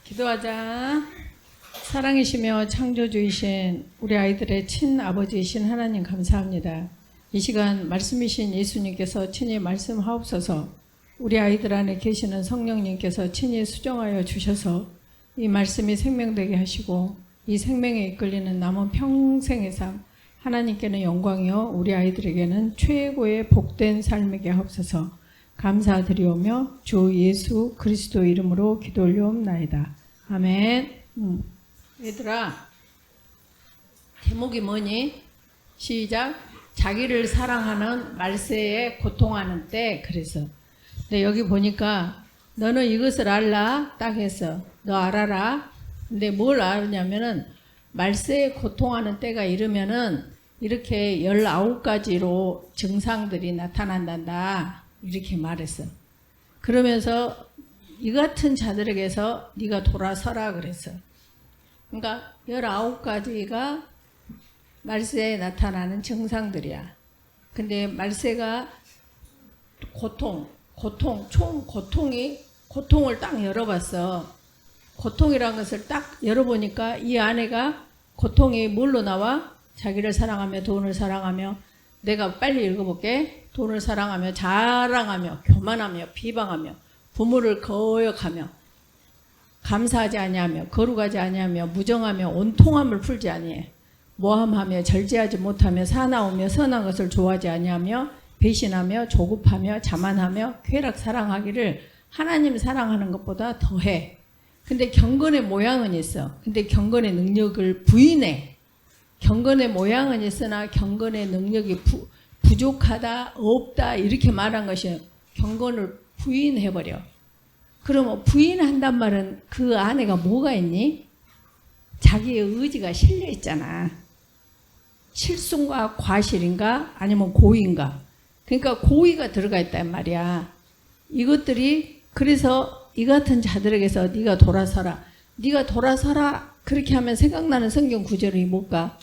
기도하자. 사랑이시며 창조주이신 우리 아이들의 친아버지이신 하나님 감사합니다. 이 시간 말씀이신 예수님께서 친히 말씀하옵소서. 우리 아이들 안에 계시는 성령님께서 친히 수정하여 주셔서 이 말씀이 생명되게 하시고 이 생명에 이끌리는 남은 평생의 삶, 하나님께는 영광이요 우리 아이들에게는 최고의 복된 삶이게 하옵소서. 감사드리오며 주 예수 그리스도 이름으로 기도 올려옵나이다. 아멘. 얘들아, 제목이 뭐니? 시작. 자기를 사랑하는 말세에 고통하는 때. 그래서 근데 여기 보니까 너는 이것을 알라 딱 했어. 너 알아라. 근데 뭘 알았냐면은 말세에 고통하는 때가 이르면은 이렇게 19가지로 증상들이 나타난단다. 이렇게 말했어. 그러면서 이 같은 자들에게서 네가 돌아서라 그랬어. 그러니까 19가지가 말세에 나타나는 증상들이야. 근데 말세가 고통을 딱 열어봤어. 고통이란 것을 딱 열어보니까 이 안에가 고통이 뭘로 나와? 자기를 사랑하며 돈을 사랑하며, 내가 빨리 읽어볼게. 돈을 사랑하며 자랑하며 교만하며 비방하며 부모를 거역하며 감사하지 아니하며 거룩하지 아니하며 무정하며 온통함을 풀지 아니해 모함하며 절제하지 못하며 사나우며 선한 것을 좋아하지 아니하며 배신하며 조급하며 자만하며 쾌락 사랑하기를 하나님 사랑하는 것보다 더해. 근데 경건의 모양은 있어. 근데 경건의 능력을 부인해. 경건의 모양은 있으나 경건의 능력이 부족하다, 없다 이렇게 말한 것이 경건을 부인해버려. 그러면 부인한단 말은 그 안에가 뭐가 있니? 자기의 의지가 실려있잖아. 실순과 과실인가 아니면 고의인가. 그러니까 고의가 들어가 있단 말이야. 이것들이 그래서 이 같은 자들에게서 네가 돌아서라. 네가 돌아서라. 그렇게 하면 생각나는 성경 구절이 뭘까?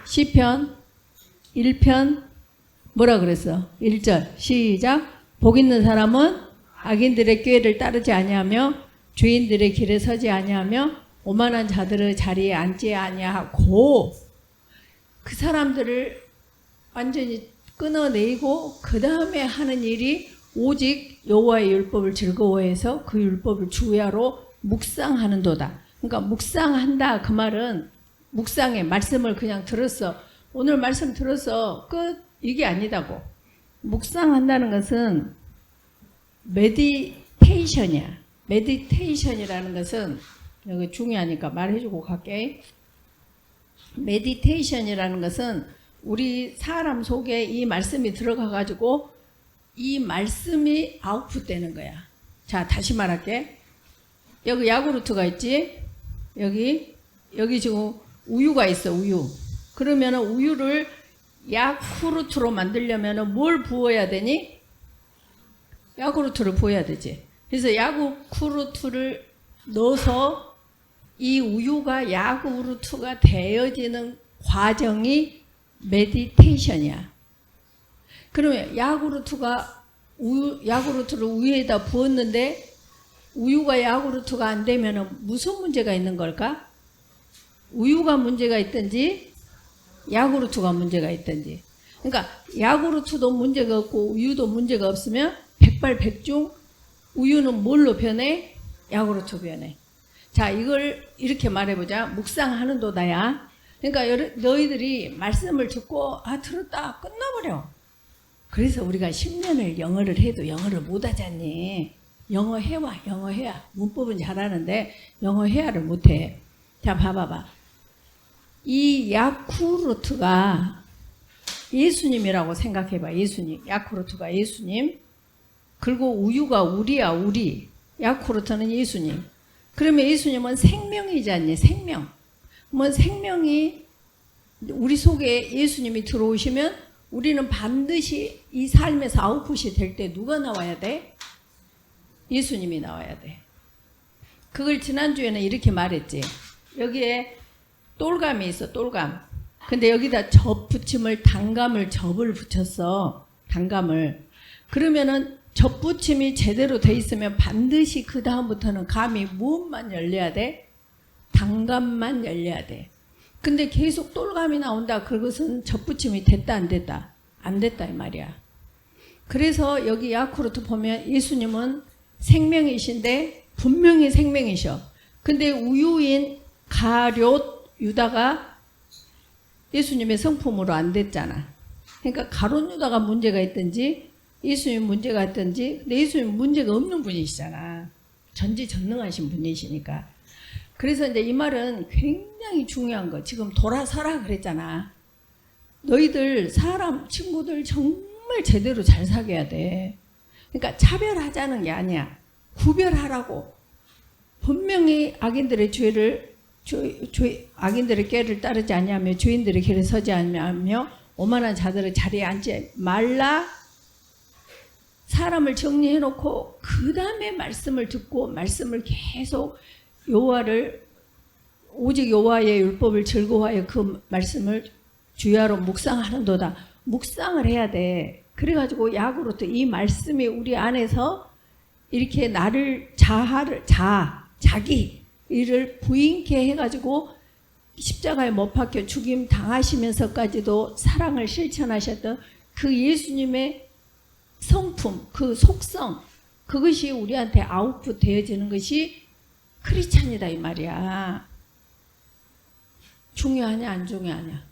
시편 1편 뭐라 그랬어? 1절 시작. 복 있는 사람은 악인들의 꾀를 따르지 아니하며 죄인들의 길에 서지 아니하며 오만한 자들의 자리에 앉지 아니하고. 그 사람들을 완전히 끊어내고 그 다음에 하는 일이 오직 여호와의 율법을 즐거워해서 그 율법을 주야로 묵상하는도다. 그러니까 묵상한다 그 말은 묵상해. 말씀을 그냥 들었어. 오늘 말씀 들었어. 끝. 이게 아니다고. 묵상한다는 것은 메디테이션이야. 메디테이션이라는 것은 여기 중요하니까 말해주고 갈게. 메디테이션이라는 것은 우리 사람 속에 이 말씀이 들어가가지고 이 말씀이 아웃풋되는 거야. 자, 다시 말할게. 여기 야구르트가 있지? 여기 지금 우유가 있어, 우유. 그러면 우유를 야쿠르트로 만들려면 뭘 부어야 되니? 야구르트를 부어야 되지. 그래서 야구르트를 넣어서 이 우유가 야구르트가 되어지는 과정이 메디테이션이야. 그러면 야구르트를 우유에다 부었는데 우유가 야구르트가 안 되면 무슨 문제가 있는 걸까? 우유가 문제가 있든지 야구르트가 문제가 있든지. 그러니까 야구르트도 문제가 없고 우유도 문제가 없으면 백발백중 우유는 뭘로 변해? 야구르트 변해. 자, 이걸 이렇게 말해보자. 묵상하는 도다야. 그러니까 너희들이 말씀을 듣고 들었다 끝나버려. 그래서 우리가 10년을 영어를 해도 영어를 못하잖니. 영어 해와. 영어 해야. 문법은 잘하는데 영어 해야를 못해. 자, 봐봐봐. 이 야쿠르트가 예수님이라고 생각해봐. 예수님. 야쿠르트가 예수님. 그리고 우유가 우리야, 우리. 야쿠르트는 예수님. 그러면 예수님은 생명이지 않니? 생명. 뭐 생명이 우리 속에 예수님이 들어오시면 우리는 반드시 이 삶에서 아웃풋이 될 때 누가 나와야 돼? 예수님이 나와야 돼. 그걸 지난주에는 이렇게 말했지. 여기에 똘감이 있어, 똘감. 근데 여기다 접 붙임을, 단감을, 접을 붙였어. 단감을. 그러면은 접붙임이 제대로 돼 있으면 반드시 그 다음부터는 감이 무엇만 열려야 돼? 단감만 열려야 돼. 근데 계속 똘감이 나온다. 그것은 접붙임이 됐다 안 됐다? 안 됐다 이 말이야. 그래서 여기 야쿠르트 보면 예수님은 생명이신데 분명히 생명이셔. 근데 우유인 가룟 유다가 예수님의 성품으로 안 됐잖아. 그러니까 가룟 유다가 문제가 있든지 예수님 문제가 있든지, 근데 예수님 문제가 없는 분이시잖아. 전지전능하신 분이시니까. 그래서 이제 이 말은 굉장히 중요한 거. 지금 돌아서라 그랬잖아. 너희들 사람 친구들 정말 제대로 잘 사귀어야 돼. 그러니까 차별하자는 게 아니야. 구별하라고. 분명히 악인들의 죄를 악인들의 꾀를 따르지 아니하며 죄인들의 길에 서지 아니하며 오만한 자들의 자리에 앉지 말라. 사람을 정리해놓고 그 다음에 말씀을 듣고 말씀을 계속 여호와를 오직 여호와의 율법을 즐거워하여 그 말씀을 주야로 묵상하는도다. 묵상을 해야 돼. 그래가지고 야구로도 이 말씀이 우리 안에서 이렇게 나를 자기 이를 부인케 해가지고 십자가에 못 박혀 죽임 당하시면서까지도 사랑을 실천하셨던 그 예수님의 성품, 그 속성, 그것이 우리한테 아웃풋 되어지는 것이 크리스찬이다 이 말이야. 중요하냐 안 중요하냐?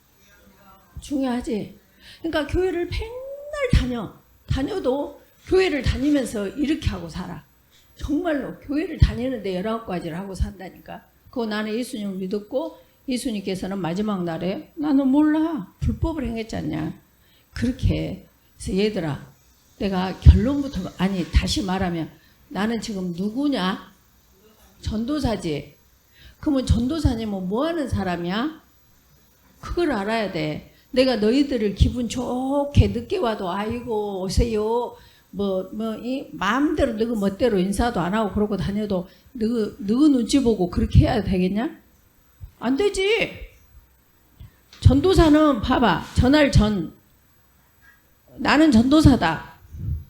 중요하지. 그러니까 교회를 맨날 다녀도 교회를 다니면서 이렇게 하고 살아. 정말로 교회를 다니는데 19가지를 하고 산다니까. 그거 나는 예수님을 믿었고 예수님께서는 마지막 날에 나는 몰라. 불법을 행했지 않냐. 그렇게. 그래서 얘들아, 내가 결론부터 다시 말하면 나는 지금 누구냐? 전도사지. 그러면 전도사님은 뭐 하는 사람이야? 그걸 알아야 돼. 내가 너희들을 기분 좋게 늦게 와도 아이고 오세요. 이 마음대로 너희 멋대로 인사도 안 하고 그러고 다녀도 너희 눈치 보고 그렇게 해야 되겠냐? 안 되지. 전도사는 봐봐. 전할 전 나는 전도사다.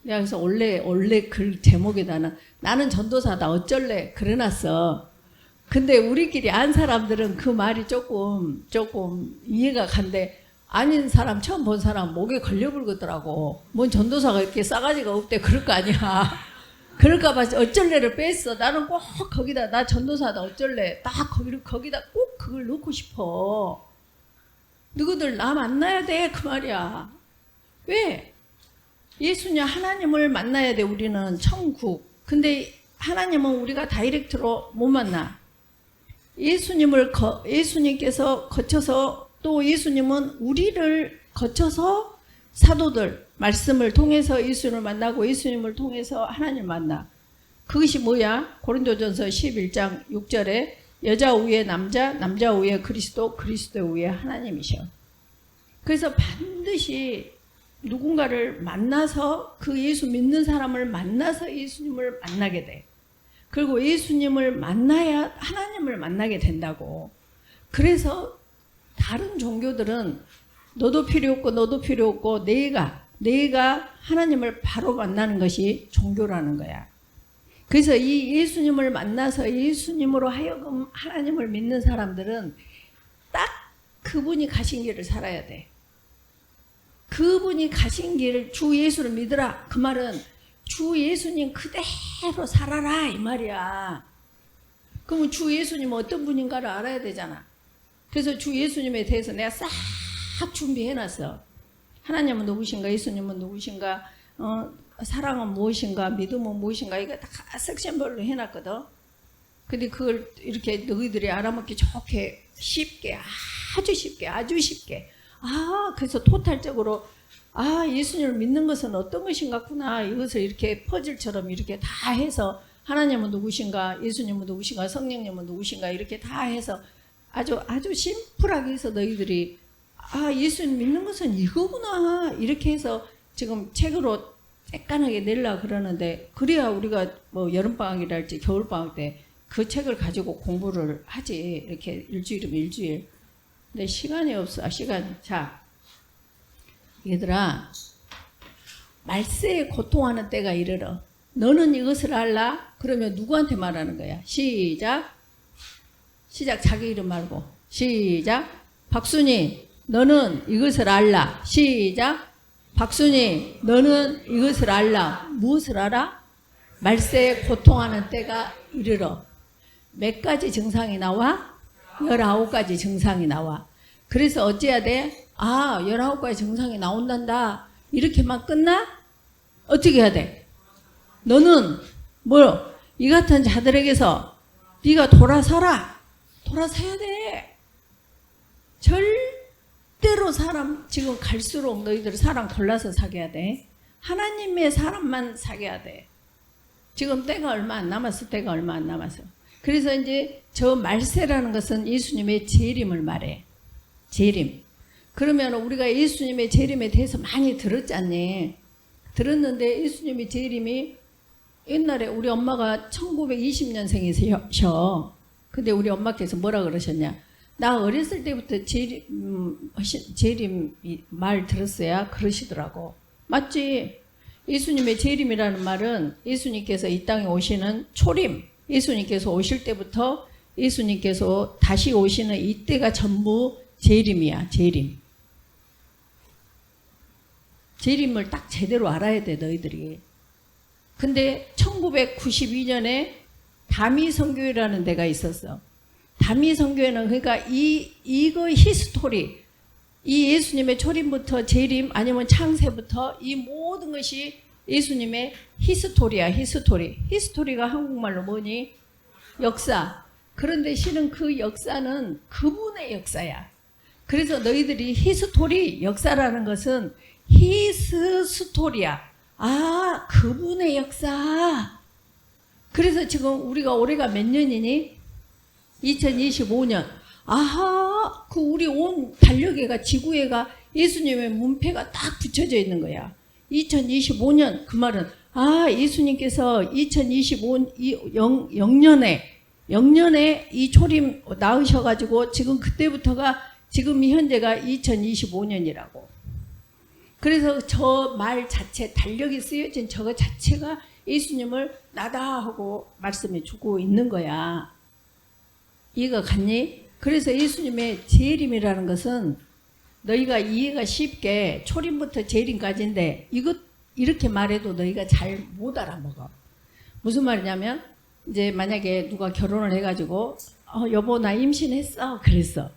내가 그래서 원래 글 제목에다는 나는 전도사다 어쩔래 그래놨어. 근데 우리끼리 안 사람들은 그 말이 조금 이해가 간대. 아닌 사람 처음 본 사람 목에 걸려불거더라고. 뭔 전도사가 이렇게 싸가지가 없대 그럴 거 아니야. 그럴까봐 어쩔래를 뺐어. 나는 꼭 거기다 나 전도사다 어쩔래 딱 거기다 꼭 그걸 넣고 싶어. 누구들 나 만나야 돼 그 말이야. 왜? 예수님 하나님을 만나야 돼. 우리는 천국. 근데 하나님은 우리가 다이렉트로 못 만나. 예수님께서 거쳐서 또 예수님은 우리를 거쳐서 사도들 말씀을 통해서 예수님을 만나고 예수님을 통해서 하나님을 만나. 그것이 뭐야? 고린도전서 11장 6절에 여자 위에 남자, 남자 위에 그리스도, 그리스도 위에 하나님이셔. 그래서 반드시 누군가를 만나서 그 예수 믿는 사람을 만나서 예수님을 만나게 돼. 그리고 예수님을 만나야 하나님을 만나게 된다고. 그래서 다른 종교들은 너도 필요 없고 내가 하나님을 바로 만나는 것이 종교라는 거야. 그래서 이 예수님을 만나서 예수님으로 하여금 하나님을 믿는 사람들은 딱 그분이 가신 길을 살아야 돼. 그분이 가신 길을 주 예수를 믿으라. 그 말은 주 예수님 그대로 살아라 이 말이야. 그러면 주 예수님은 어떤 분인가를 알아야 되잖아. 그래서 주 예수님에 대해서 내가 싹 준비해놨어. 하나님은 누구신가? 예수님은 누구신가? 사랑은 무엇인가? 믿음은 무엇인가? 이거 다 섹션별로 해놨거든. 근데 그걸 이렇게 너희들이 알아먹기 좋게 쉽게 아주 쉽게 그래서 토탈적으로 예수님을 믿는 것은 어떤 것인가구나. 이것을 이렇게 퍼즐처럼 이렇게 다 해서 하나님은 누구신가? 예수님은 누구신가? 성령님은 누구신가? 이렇게 다 해서 아주 심플하게 해서 너희들이 예수님 믿는 것은 이거구나. 이렇게 해서 지금 책으로 쬐깐하게 내려고 그러는데 그래야 우리가 뭐 여름방학이랄지 겨울방학 때 그 책을 가지고 공부를 하지. 이렇게 일주일이면 일주일. 근데 시간이 없어. 자, 얘들아, 말세에 고통하는 때가 이르러. 너는 이것을 알라? 그러면 누구한테 말하는 거야? 시작. 시작. 자기 이름 말고. 시작. 박순이, 너는 이것을 알라. 시작. 박순이, 너는 이것을 알라. 무엇을 알아? 말세에 고통하는 때가 이르러. 몇 가지 증상이 나와? 19가지 증상이 나와. 그래서 어찌해야 돼? 19가지 증상이 나온단다. 이렇게만 끝나? 어떻게 해야 돼? 너는 이 같은 자들에게서 네가 돌아서라. 돌아서야 돼. 절대로 사람 지금 갈수록 너희들 사람 골라서 사귀어야 돼. 하나님의 사람만 사귀어야 돼. 지금 때가 얼마 안 남았어. 때가 얼마 안 남았어. 그래서 이제 저 말세라는 것은 예수님의 재림을 말해. 재림. 그러면 우리가 예수님의 재림에 대해서 많이 들었잖니. 들었는데 예수님의 재림이 옛날에 우리 엄마가 1920년생이셔. 근데 우리 엄마께서 뭐라 그러셨냐? 나 어렸을 때부터 재림 말 들었어야 그러시더라고. 맞지? 예수님의 재림이라는 말은 예수님께서 이 땅에 오시는 초림, 예수님께서 오실 때부터 예수님께서 다시 오시는 이때가 전부 재림이야. 재림. 재림을 딱 제대로 알아야 돼, 너희들이. 근데 1992년에 다미선교회라는 데가 있었어. 다미선교회는 그러니까 이거 히스토리, 이 예수님의 초림부터 재림 아니면 창세부터 이 모든 것이 예수님의 히스토리야. 히스토리. 히스토리가 한국말로 뭐니? 역사. 그런데 실은 그 역사는 그분의 역사야. 그래서 너희들이 히스토리, 역사라는 것은 히스토리야. 그분의 역사. 그래서 지금 우리가 올해가 몇 년이니? 2025년. 그 우리 온 달력에가, 지구에가 예수님의 문패가 딱 붙여져 있는 거야. 2025년. 그 말은 예수님께서 2025년에 이 초림 낳으셔가지고 지금 그때부터가 지금 현재가 2025년이라고. 그래서 저 말 자체, 달력이 쓰여진 저거 자체가 예수님을 나다 하고 말씀해 주고 있는 거야. 이해가 갔니? 그래서 예수님의 재림이라는 것은 너희가 이해가 쉽게 초림부터 재림까지인데 이렇게 말해도 너희가 잘 못 알아먹어. 무슨 말이냐면 이제 만약에 누가 결혼을 해가지고 여보 나 임신했어 그랬어.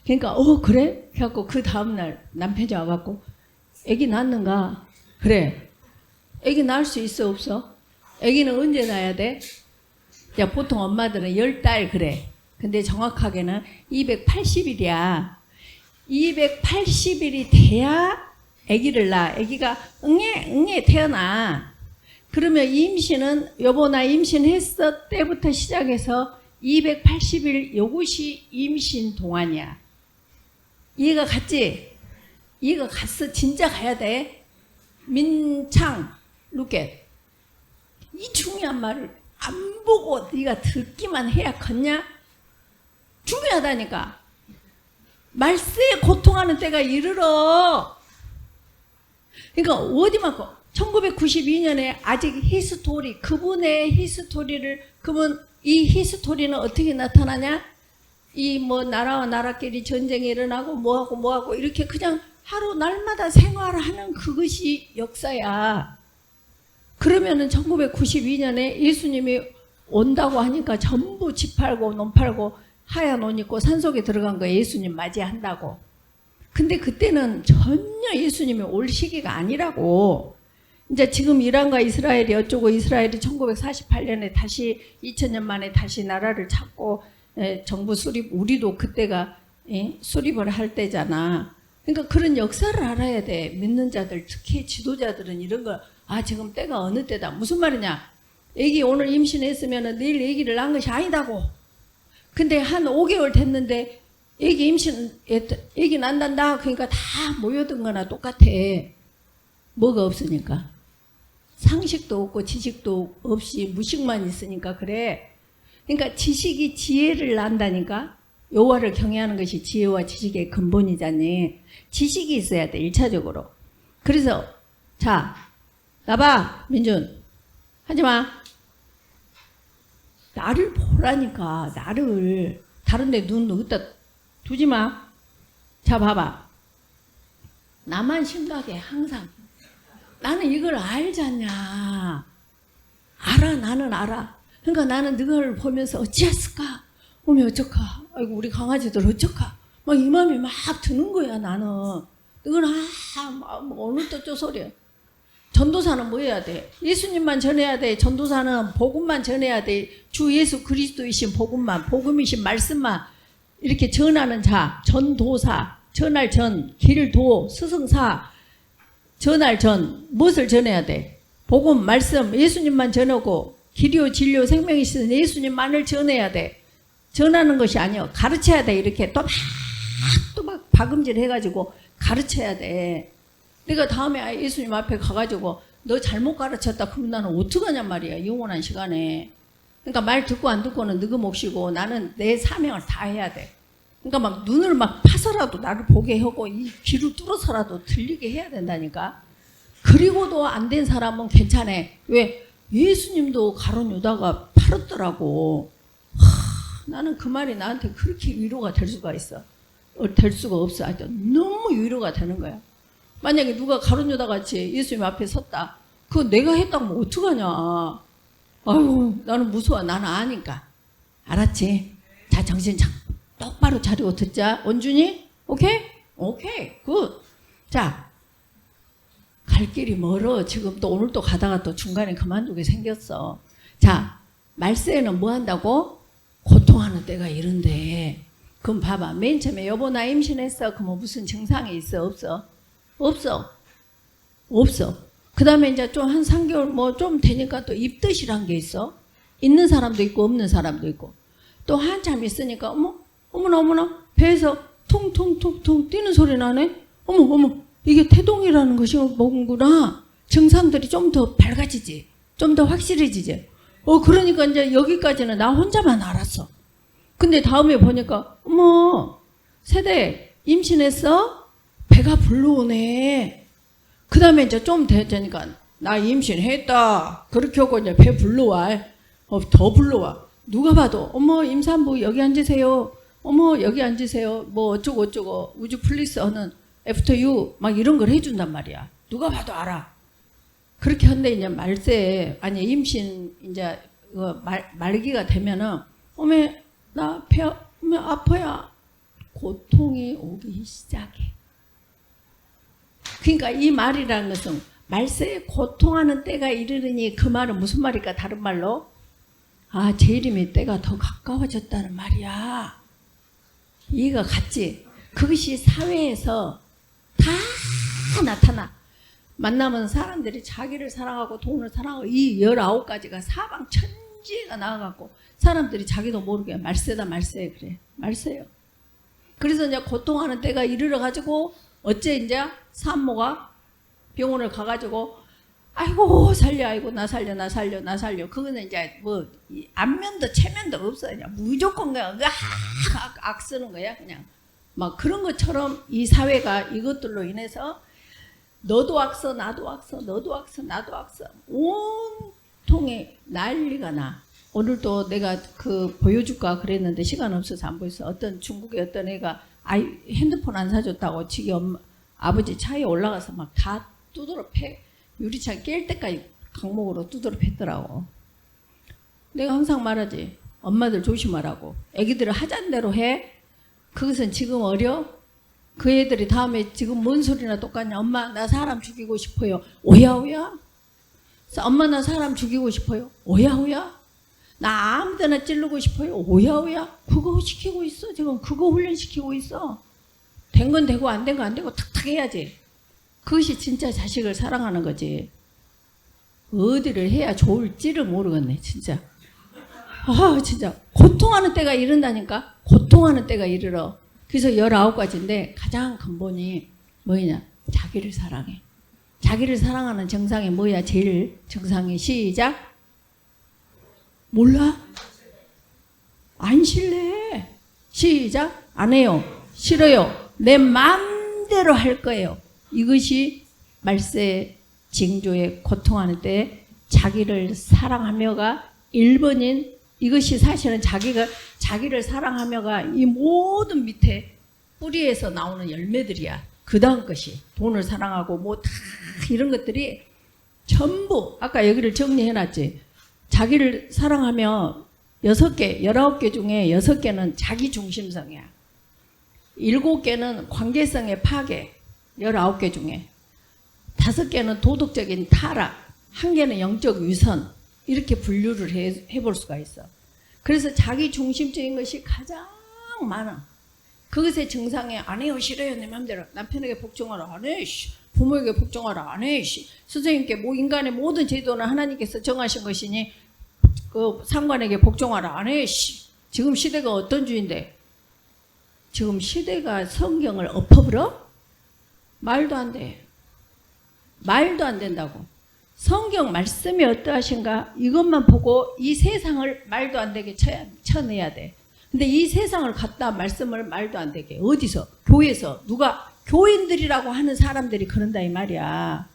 그러니까 그래? 그래갖고 그 다음날 남편이 와갖고 애기 낳는가? 그래. 애기 낳을 수 있어 없어? 애기는 언제 낳아야 돼? 야, 보통 엄마들은 10달 그래. 근데 정확하게는 280일이야. 280일이 돼야 애기를 낳아. 애기가 응애 태어나. 그러면 임신은 여보 나 임신했어 때부터 시작해서 280일 요것이 임신 동안이야. 이해가 갔지? 이해가 갔어. 진짜 가야 돼. 민창, look at. 이 중요한 말을 안 보고 네가 듣기만 해야 컸냐? 중요하다니까. 말세에 고통하는 때가 이르러. 그러니까 어디만큼 1992년에 아직 히스토리, 그분의 히스토리를, 그분 이 히스토리는 어떻게 나타나냐? 이 나라와 나라끼리 전쟁이 일어나고 뭐하고 이렇게 그냥 하루 날마다 생활하는 그것이 역사야. 그러면은 1992년에 예수님이 온다고 하니까 전부 집 팔고 논 팔고 하얀 옷 입고 산속에 들어간 거 예수님 맞이한다고. 근데 그때는 전혀 예수님이 올 시기가 아니라고. 이제 지금 이란과 이스라엘이 어쩌고 이스라엘이 1948년에 다시 2000년 만에 다시 나라를 찾고 정부 수립, 우리도 그때가 수립을 할 때잖아. 그러니까 그런 역사를 알아야 돼. 믿는 자들, 특히 지도자들은 이런 걸 지금 때가 어느 때다. 무슨 말이냐? 애기 오늘 임신했으면 내일 애기를 낳은 것이 아니다고. 근데 한 5개월 됐는데 애기 난단다. 그러니까 다 모여든 거나 똑같아. 뭐가 없으니까. 상식도 없고 지식도 없이 무식만 있으니까 그래. 그러니까 지식이 지혜를 낳는다니까. 여호와를 경외하는 것이 지혜와 지식의 근본이잖니. 지식이 있어야 돼. 1차적으로. 그래서 자 나봐, 민준. 하지 마. 나를 보라니까, 나를. 다른 데 눈 어디다 두지 마. 자, 봐봐. 나만 심각해, 항상. 나는 이걸 알잖냐. 알아, 나는 알아. 그러니까 나는 너를 보면서 어찌했을까? 어머, 어쩌까? 아이고, 우리 강아지들 어쩌까? 막 이 마음이 막 드는 거야, 나는. 너는, 오늘 또 쪼소리야. 전도사는 뭐 해야 돼? 예수님만 전해야 돼. 전도사는 복음만 전해야 돼. 주 예수 그리스도이신 복음만, 복음이신 말씀만 이렇게 전하는 자, 전도사, 전할 전, 길도, 스승사, 전할 전, 무엇을 전해야 돼? 복음, 말씀, 예수님만 전하고 길이요, 진리요, 생명이신 예수님만을 전해야 돼. 전하는 것이 아니요. 가르쳐야 돼. 이렇게 또 막 박음질 해가지고 가르쳐야 돼. 내가 다음에 예수님 앞에 가가지고 너 잘못 가르쳤다 그러면 나는 어떡하냔 말이야. 영원한 시간에. 그러니까 말 듣고 안 듣고는 너그 몫이고 나는 내 사명을 다 해야 돼. 그러니까 막 눈을 막 파서라도 나를 보게 하고 이 귀를 뚫어서라도 들리게 해야 된다니까. 그리고도 안 된 사람은 괜찮아. 왜? 예수님도 가룟 유다가 팔았더라고. 나는 그 말이 나한테 그렇게 위로가 될 수가 있어. 될 수가 없어. 아주 너무 위로가 되는 거야. 만약에 누가 가룟 유다 같이 예수님 앞에 섰다. 그거 내가 했다고 뭐 어떡하냐. 아유, 나는 무서워. 나는 아니까. 알았지? 자, 정신 똑바로 차리고 듣자. 원준이? 오케이? 오케이. 굿. 자, 갈 길이 멀어. 지금 또 오늘 또 가다가 또 중간에 그만두게 생겼어. 자, 말세에는 뭐 한다고? 고통하는 때가 이런데. 그럼 봐봐. 맨 처음에 여보 나 임신했어. 그럼 무슨 증상이 있어? 없어? 없어. 없어. 그 다음에 이제 좀 한 3개월 뭐 좀 되니까 또 입덧이란 게 있어. 있는 사람도 있고 없는 사람도 있고. 또 한참 있으니까 어머나 배에서 퉁퉁퉁퉁 뛰는 소리 나네. 어머 이게 태동이라는 것이 뭔구나. 증상들이 좀 더 밝아지지. 좀 더 확실해지지. 그러니까 이제 여기까지는 나 혼자만 알았어. 근데 다음에 보니까 어머 세대 임신했어? 배가 불러오네. 그 다음에 이제 좀 되니까 나 임신했다. 그렇게 하고 이제 배 불러와. 더 불러와. 누가 봐도 어머 임산부 여기 앉으세요. 어머 여기 앉으세요. 뭐 어쩌고 우주 플리스 하는 애프터 유 막 이런 걸 해준단 말이야. 누가 봐도 알아. 그렇게 한데 이제 말세 아니 임신 이제 말기가 되면은 어머 나 배 아파야 고통이 오기 시작해. 그러니까 이 말이라는 것은 말세에 고통하는 때가 이르르니 그 말은 무슨 말일까? 다른 말로 재림의 때가 더 가까워졌다는 말이야. 이해가 갔지? 그것이 사회에서 다 나타나. 만나면 사람들이 자기를 사랑하고 돈을 사랑하고 이 19가지가 사방천지가 나와갖고 사람들이 자기도 모르게 말세다 말세 그래. 말세요. 그래서 이제 고통하는 때가 이르러가지고 어째 이제 산모가 병원을 가가지고 아이고 살려 아이고 나 살려 그거는 이제 뭐 안면도 체면도 없어. 그냥 무조건 그냥 악 쓰는 거야. 그냥 막 그런 것처럼 이 사회가 이것들로 인해서 너도 악서 나도 악서 너도 악서 나도 악서 온통에 난리가 나. 오늘도 내가 그 보여줄까 그랬는데 시간 없어서 안 보였어. 어떤 중국의 어떤 애가 핸드폰 안 사줬다고 지기 아버지 차에 올라가서 막 다 두드러 패. 유리창 깰 때까지 강목으로 두드러 팼더라고. 내가 항상 말하지. 엄마들 조심하라고. 애기들을 하자는 대로 해. 그것은 지금 어려? 그 애들이 다음에 지금 뭔 소리나 똑같냐. 엄마 나 사람 죽이고 싶어요. 오야오야? 엄마 나 사람 죽이고 싶어요. 오야오야? 나 아무데나 찌르고 싶어요. 오야오야? 그거 시키고 있어. 지금 그거 훈련시키고 있어. 된 건 되고 안 된 거 안 되고 탁탁 해야지. 그것이 진짜 자식을 사랑하는 거지. 어디를 해야 좋을지를 모르겠네 진짜. 진짜 고통하는 때가 이른다니까. 고통하는 때가 이르러. 그래서 19가지인데 가장 근본이 뭐냐? 자기를 사랑해. 자기를 사랑하는 정상이 뭐야? 제일 정상이 시작. 몰라? 안 실래. 시작. 안 해요. 싫어요. 내 마음대로 할 거예요. 이것이 말세의 징조에 고통하는 때 자기를 사랑하며가 1번인 이것이 사실은 자기를 사랑하며가 이 모든 밑에 뿌리에서 나오는 열매들이야. 그 다음 것이 돈을 사랑하고 뭐 다 이런 것들이 전부 아까 여기를 정리해놨지. 자기를 사랑하며 6개, 19개 중에 6개는 자기 중심성이야. 7개는 관계성의 파괴, 19개 중에 5개는 도덕적인 타락, 1개는 영적 위선, 이렇게 분류를 해볼 수가 있어. 그래서 자기 중심적인 것이 가장 많아. 그것의 증상에 안 해요, 싫어요, 내 맘대로. 남편에게 복종하라, 안 해, 부모에게 복종하라, 안 해, 선생님께 뭐 인간의 모든 제도는 하나님께서 정하신 것이니 그 상관에게 복종하라, 안 해, 지금 시대가 어떤 주인데? 지금 시대가 성경을 엎어버려? 말도 안 돼. 말도 안 된다고. 성경 말씀이 어떠하신가? 이것만 보고 이 세상을 말도 안 되게 쳐내야 돼. 근데 이 세상을 갖다 말씀을 말도 안 되게 어디서? 교회에서 누가 교인들이라고 하는 사람들이 그런다 이 말이야.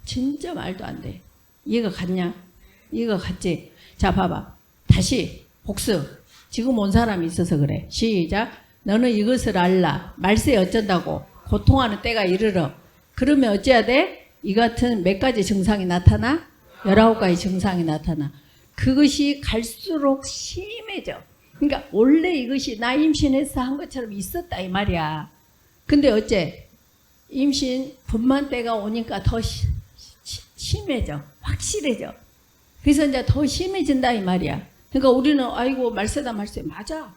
진짜 말도 안 돼. 이해가 갔냐? 이해가 갔지? 자 봐봐. 다시 복습. 지금 온 사람이 있어서 그래. 시작. 너는 이것을 알라. 말세 어쩐다고? 고통하는 때가 이르러. 그러면 어찌해야 돼? 이 같은 몇 가지 증상이 나타나? 19가지 증상이 나타나. 그것이 갈수록 심해져. 그러니까 원래 이것이 나 임신해서 한 것처럼 있었다 이 말이야. 근데 어째? 임신 분만 때가 오니까 더 심해져. 확실해져. 그래서 이제 더 심해진다 이 말이야. 그러니까 우리는 아이고 말세다 말세. 맞아.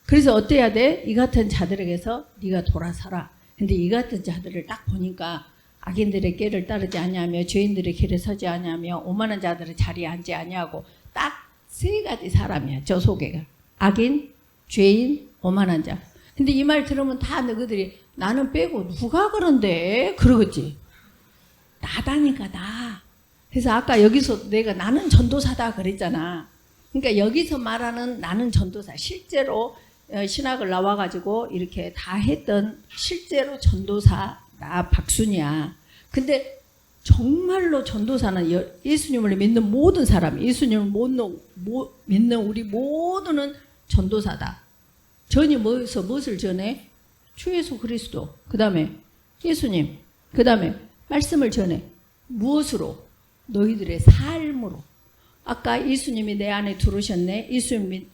그래서 어때야 돼? 이 같은 자들에게서 네가 돌아서라. 근데 이 같은 자들을 딱 보니까 악인들의 꾀를 따르지 아니하며 죄인들의 길에 서지 아니하며 오만한 자들의 자리에 앉지 아니하고 딱 3가지 사람이야. 저 속에가. 악인, 죄인, 오만한 자. 근데 이 말 들으면 다 너희들이 나는 빼고 누가 그런데? 그러겠지. 나다니까 나. 그래서 아까 여기서 내가 나는 전도사다 그랬잖아. 그러니까 여기서 말하는 나는 전도사. 실제로 신학을 나와가지고 이렇게 다 했던 실제로 전도사 나 박순이야. 근데 정말로 전도사는 예수님을 믿는 모든 사람, 예수님을 믿는 우리 모두는 전도사다. 전이 무엇을 전해? 주 예수 그리스도. 그 다음에 예수님. 그 다음에 말씀을 전해. 무엇으로? 너희들의 삶으로. 아까 예수님이 내 안에 들어오셨네. 예수님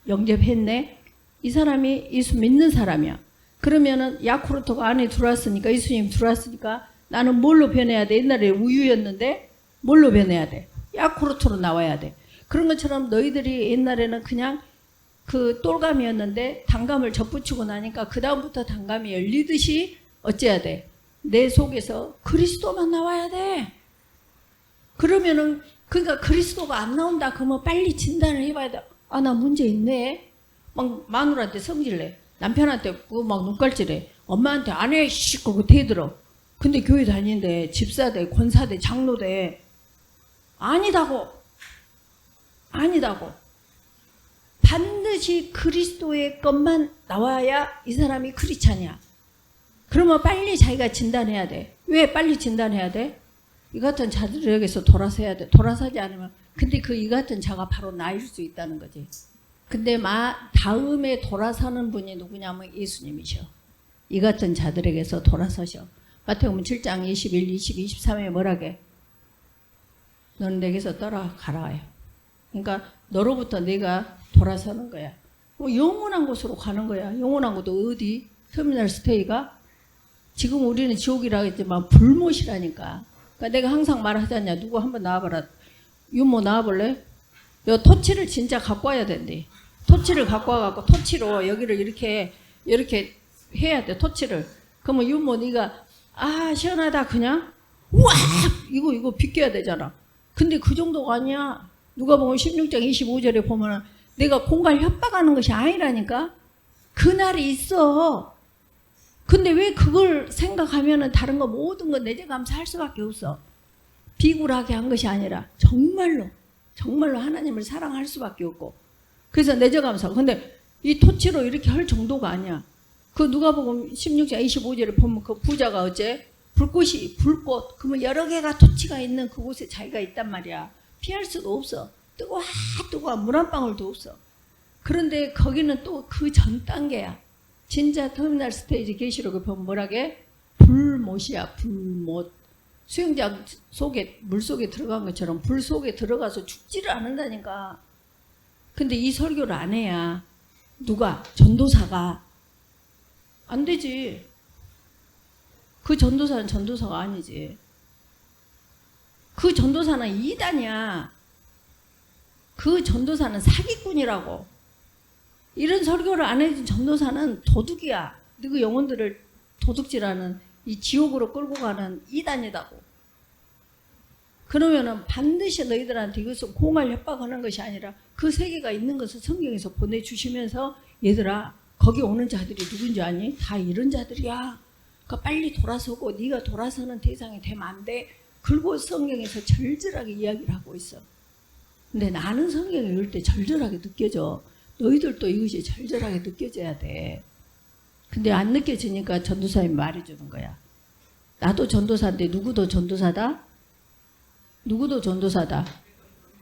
영접했네. 이 사람이 예수 믿는 사람이야. 그러면은 야쿠르트가 안에 들어왔으니까 예수님 들어왔으니까 나는 뭘로 변해야 돼? 옛날에 우유였는데 뭘로 변해야 돼? 야쿠르트로 나와야 돼. 그런 것처럼 너희들이 옛날에는 그냥 그 똘감이었는데 단감을 접붙이고 나니까 그 다음부터 단감이 열리듯이 어째야 돼? 내 속에서 그리스도만 나와야 돼. 그러면은 그러니까 그리스도가 안 나온다 그러면 빨리 진단을 해봐야 돼. 아, 나 문제 있네. 막 마누라한테 성질내. 남편한테 막 눈깔질해. 엄마한테 안 해. 그거 대들어. 근데 교회 다니는데 집사대, 권사대, 장로대. 아니다고. 아니다고. 반드시 그리스도의 것만 나와야 이 사람이 크리스찬이야. 그러면 빨리 자기가 진단해야 돼. 왜 빨리 진단해야 돼? 이 같은 자들에게서 돌아서야 돼. 돌아서지 않으면 근데 그 이 같은 자가 바로 나일 수 있다는 거지. 근데 다음에 돌아서는 분이 누구냐면 예수님이셔. 이 같은 자들에게서 돌아서셔. 마태복음 7장 21, 22, 23에 뭐라게? 너는 내게서 떠나가라. 그러니까 너로부터 내가 돌아서는 거야. 뭐 영원한 곳으로 가는 거야. 영원한 곳도 어디? 터미널 스테이가? 지금 우리는 지옥이라고 했지만 불못이라니까. 그러니까 내가 항상 말하지 않냐. 누구 한번 나와봐라. 유모 나와볼래? 요 토치를 진짜 갖고 와야 된대. 토치를 갖고 와갖고 토치로 여기를 이렇게 해야 돼. 토치를. 그러면 유모 네가 시원하다 그냥 우와 이거 비껴야 되잖아. 근데 그 정도가 아니야. 누가 보면 16장 25절에 보면은 내가 공갈 협박하는 것이 아니라니까. 그날이 있어. 근데 왜 그걸 생각하면은 다른 거 모든 거 내재감사할 수밖에 없어. 비굴하게 한 것이 아니라 정말로 하나님을 사랑할 수밖에 없고. 그래서 내재감사. 근데 이 토치로 이렇게 할 정도가 아니야. 그 누가 보면 16장 25절에 보면 그 부자가 어째 불꽃, 그러면 여러 개가 토치가 있는 그곳에 자기가 있단 말이야. 피할 수도 없어. 뜨거워, 물 한 방울도 없어. 그런데 거기는 또 그 전 단계야. 진짜 터미널 스테이지 계시록에 보면 뭐라게? 불못이야, 불못. 수영장 속에, 물 속에 들어간 것처럼 불 속에 들어가서 죽지를 않는다니까. 근데 이 설교를 안 해야 누가? 전도사가. 안 되지. 그 전도사는 전도사가 아니지. 그 전도사는 이단이야. 그 전도사는 사기꾼이라고. 이런 설교를 안 해준 전도사는 도둑이야. 그 영혼들을 도둑질하는 이 지옥으로 끌고 가는 이단이다고. 그러면은 반드시 너희들한테 이것을 공할 협박하는 것이 아니라 그 세계가 있는 것을 성경에서 보내주시면서 얘들아 거기 오는 자들이 누군지 아니? 다 이런 자들이야. 그러니까 빨리 돌아서고 네가 돌아서는 대상이 되면 안 돼. 그리고 성경에서 절절하게 이야기를 하고 있어. 근데 나는 성경을 읽을 때 절절하게 느껴져. 너희들도 이것이 절절하게 느껴져야 돼. 근데 안 느껴지니까 전도사님이 말해주는 거야. 나도 전도사인데 누구도 전도사다? 누구도 전도사다.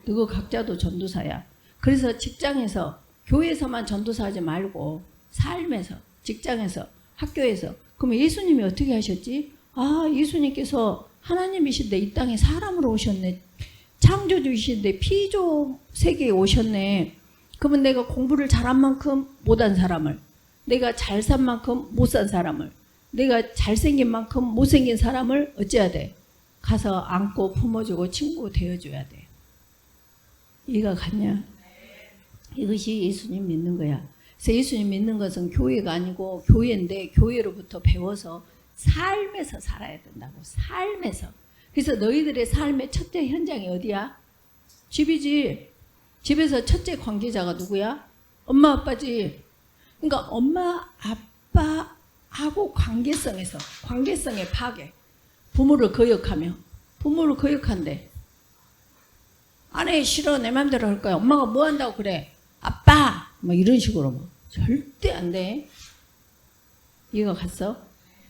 누구 각자도 전도사야. 그래서 직장에서, 교회에서만 전도사하지 말고 삶에서, 직장에서, 학교에서. 그럼 예수님이 어떻게 하셨지? 아, 예수님께서 하나님이신데 이 땅에 사람으로 오셨네. 창조주이신데 피조 세계에 오셨네. 그러면 내가 공부를 잘한 만큼 못한 사람을, 내가 잘 산 만큼 못 산 사람을, 내가 잘생긴 만큼 못생긴 사람을 어찌해야 돼? 가서 안고 품어주고 친구 되어줘야 돼. 이해가 갔냐? 이것이 예수님 믿는 거야. 그래서 예수님 믿는 것은 교회가 아니고 교회인데 교회로부터 배워서 삶에서 살아야 된다고. 삶에서. 그래서 너희들의 삶의 첫째 현장이 어디야? 집이지. 집에서 첫째 관계자가 누구야? 엄마 아빠지. 그러니까 엄마 아빠하고 관계성에서, 관계성의 파괴. 부모를 거역하며, 부모를 거역한대. 안 해, 싫어, 내 맘대로 할 거야. 엄마가 뭐 한다고 그래? 아빠! 뭐 이런 식으로 뭐. 절대 안 돼. 이해가 갔어?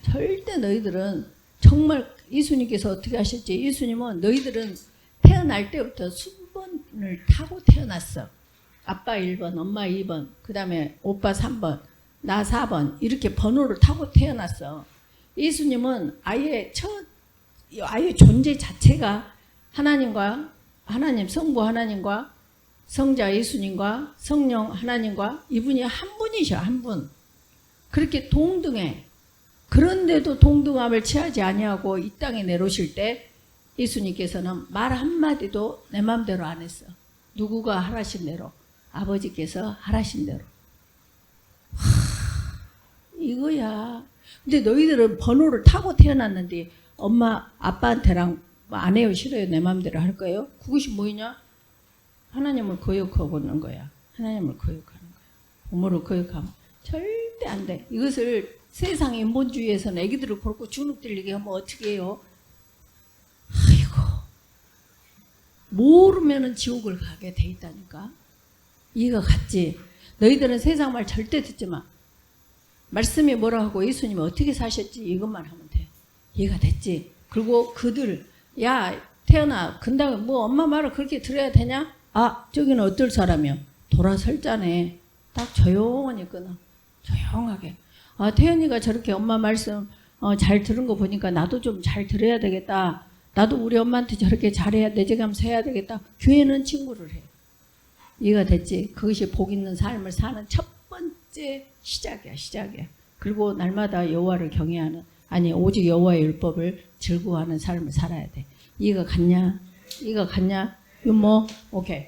절대 너희들은 정말 예수님께서 어떻게 하셨지? 예수님은 너희들은 태어날 때부터 순번을 타고 태어났어. 아빠 1번, 엄마 2번, 그 다음에 오빠 3번, 나 4번 이렇게 번호를 타고 태어났어. 예수님은 아예 존재 자체가 하나님 성부 하나님과 성자 예수님과 성령 하나님과 이분이 한 분이셔. 한 분. 그렇게 동등해. 그런데도 동등함을 취하지 아니하고 이 땅에 내려오실 때 예수님께서는 말 한마디도 내 맘대로 안 했어. 누구가 하라신 대로, 아버지께서 하라신 대로. 이거야. 근데 너희들은 번호를 타고 태어났는데 엄마 아빠한테랑 안 해요, 싫어요, 내 맘대로 할 거예요? 그것이 뭐냐? 하나님을 거역하고 있는 거야. 하나님을 거역하는 거야. 부모를 거역하면 절대 안 돼. 이것을 세상 인본주의에서는 애기들을 그렇고 주눅 들리게 하면 어떻게 해요? 아이고, 모르면은 지옥을 가게 돼 있다니까. 이해가 갔지? 너희들은 세상 말 절대 듣지 마. 말씀이 뭐라 하고 예수님이 어떻게 사셨지? 이것만 하면 돼. 이해가 됐지? 그리고 그들, 야, 태어나, 근데 뭐 엄마 말을 그렇게 들어야 되냐? 아, 저기는 어떨 사람이요? 돌아설 자네. 딱 조용히 끊어. 조용하게. 아, 태연이가 저렇게 엄마 말씀 잘 들은 거 보니까 나도 좀 잘 들어야 되겠다. 나도 우리 엄마한테 저렇게 잘해야, 내재가면서 해야 되겠다. 교회는 친구를 해. 이해가 됐지? 그것이 복 있는 삶을 사는 첫 번째 시작이야. 그리고 날마다 여호와를 경외하는, 아니 오직 여호와의 율법을 즐거워하는 삶을 살아야 돼. 이해가 갔냐? 이해가 갔냐? 윤모? 오케이.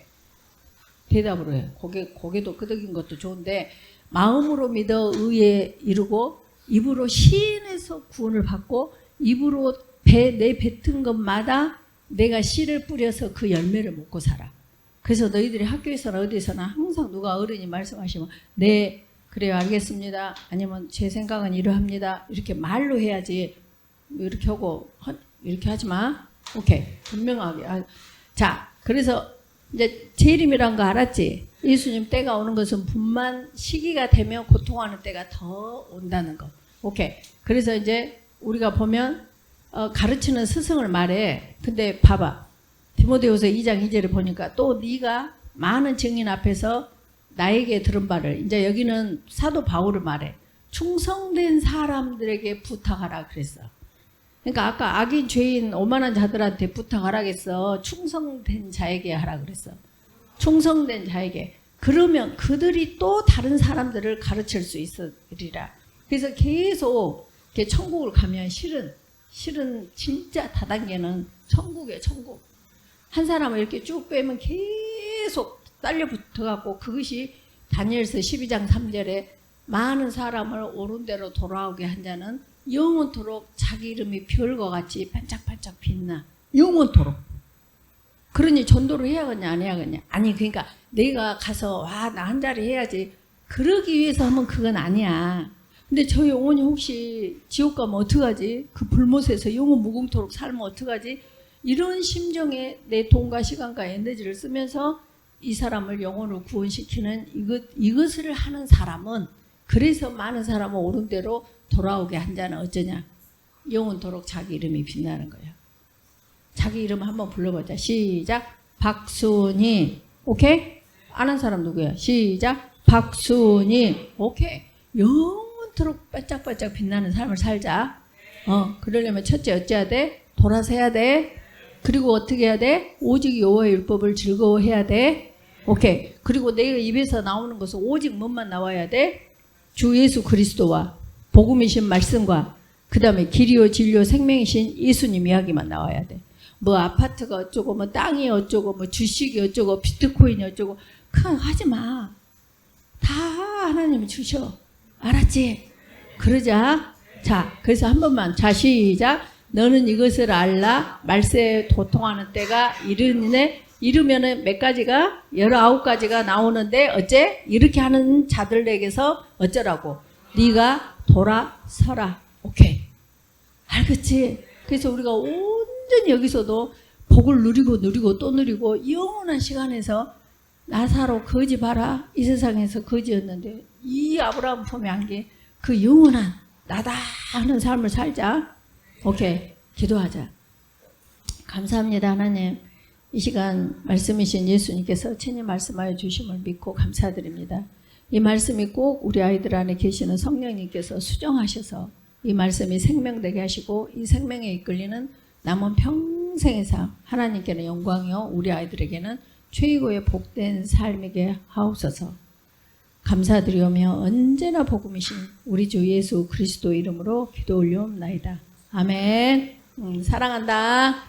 대답으로 해. 고개도 끄덕인 것도 좋은데, 마음으로 믿어 의에 이르고 입으로 시인해서 구원을 받고 입으로 내 뱉은 것마다 내가 씨를 뿌려서 그 열매를 먹고 살아. 그래서 너희들이 학교에서나 어디서나 항상 누가 어른이 말씀하시면 네, 그래요, 알겠습니다. 아니면 제 생각은 이러합니다. 이렇게 말로 해야지. 이렇게 하고 이렇게 하지 마. 오케이. 분명하게. 자, 그래서 이제 재림이란 거 알았지? 예수님 때가 오는 것은 분만 시기가 되면 고통하는 때가 더 온다는 거. 오케이. 그래서 이제 우리가 보면 가르치는 스승을 말해. 근데 봐봐. 디모데후서 2장 2절을 보니까 또 네가 많은 증인 앞에서 나에게 들은 바를, 이제 여기는 사도 바울을 말해. 충성된 사람들에게 부탁하라 그랬어. 그러니까 아까 악인, 죄인, 오만한 자들한테 부탁하라겠어. 충성된 자에게 하라 그랬어. 충성된 자에게. 그러면 그들이 또 다른 사람들을 가르칠 수 있으리라. 그래서 계속 이렇게 천국을 가면 실은 진짜 다단계는 천국이에요, 천국. 한 사람을 이렇게 쭉 빼면 계속 딸려 붙어갖고, 그것이 다니엘서 12장 3절에 많은 사람을 옳은 대로 돌아오게 한 자는 영원토록 자기 이름이 별과 같이 반짝반짝 빛나. 영원토록. 그러니 전도를 해야겠냐 안 해야겠냐. 아니 그러니까 내가 가서 와 나 한 자리 해야지 그러기 위해서 하면 그건 아니야. 근데 저 영혼이 혹시 지옥 가면 어떡하지? 그 불못에서 영원 무궁토록 살면 어떡하지? 이런 심정에 내 돈과 시간과 에너지를 쓰면서 이 사람을 영혼을 구원시키는 이것을 하는 사람은, 그래서 많은 사람은 옳은 대로 돌아오게 한 자는 어쩌냐? 영원토록 자기 이름이 빛나는 거예요. 자기 이름 한번 불러보자. 시작. 박순이. 오케이? 아는 사람 누구야? 시작. 박순이. 오케이. 영원토록 반짝반짝 빛나는 삶을 살자. 그러려면 첫째 어찌해야 돼? 돌아서 해야 돼. 그리고 어떻게 해야 돼? 오직 여호와의 율법을 즐거워해야 돼. 오케이. 그리고 내가 입에서 나오는 것은 오직 뭐만 나와야 돼? 주 예수 그리스도와 복음이신 말씀과 그 다음에 길이요 진리요 생명이신 예수님 이야기만 나와야 돼. 뭐 아파트가 어쩌고 뭐 땅이 어쩌고 뭐 주식이 어쩌고 비트코인이 어쩌고 그건 하지 마. 다 하나님이 주셔. 알았지? 그러자. 자, 그래서 한 번만. 자, 시작. 너는 이것을 알라. 말세에 도통하는 때가 이르네. 이르면은 몇 가지가? 19가지가 나오는데 어째? 이렇게 하는 자들에게서 어쩌라고? 네가 돌아서라. 오케이. 알겠지? 그래서 우리가 온전히 여기서도 복을 누리고 또 누리고 영원한 시간에서 나사로 거지 봐라. 이 세상에서 거지였는데 이 아브라함 폼에 한 게 그 영원한 나다 하는 삶을 살자. 오케이. 기도하자. 감사합니다. 하나님. 이 시간 말씀이신 예수님께서 친히 말씀하여 주심을 믿고 감사드립니다. 이 말씀이 꼭 우리 아이들 안에 계시는 성령님께서 수정하셔서 이 말씀이 생명되게 하시고 이 생명에 이끌리는 남은 평생의 삶, 하나님께는 영광이요 우리 아이들에게는 최고의 복된 삶이게 하옵소서. 감사드리오며 언제나 복음이신 우리 주 예수 그리스도 이름으로 기도 올리옵나이다. 아멘. 사랑한다.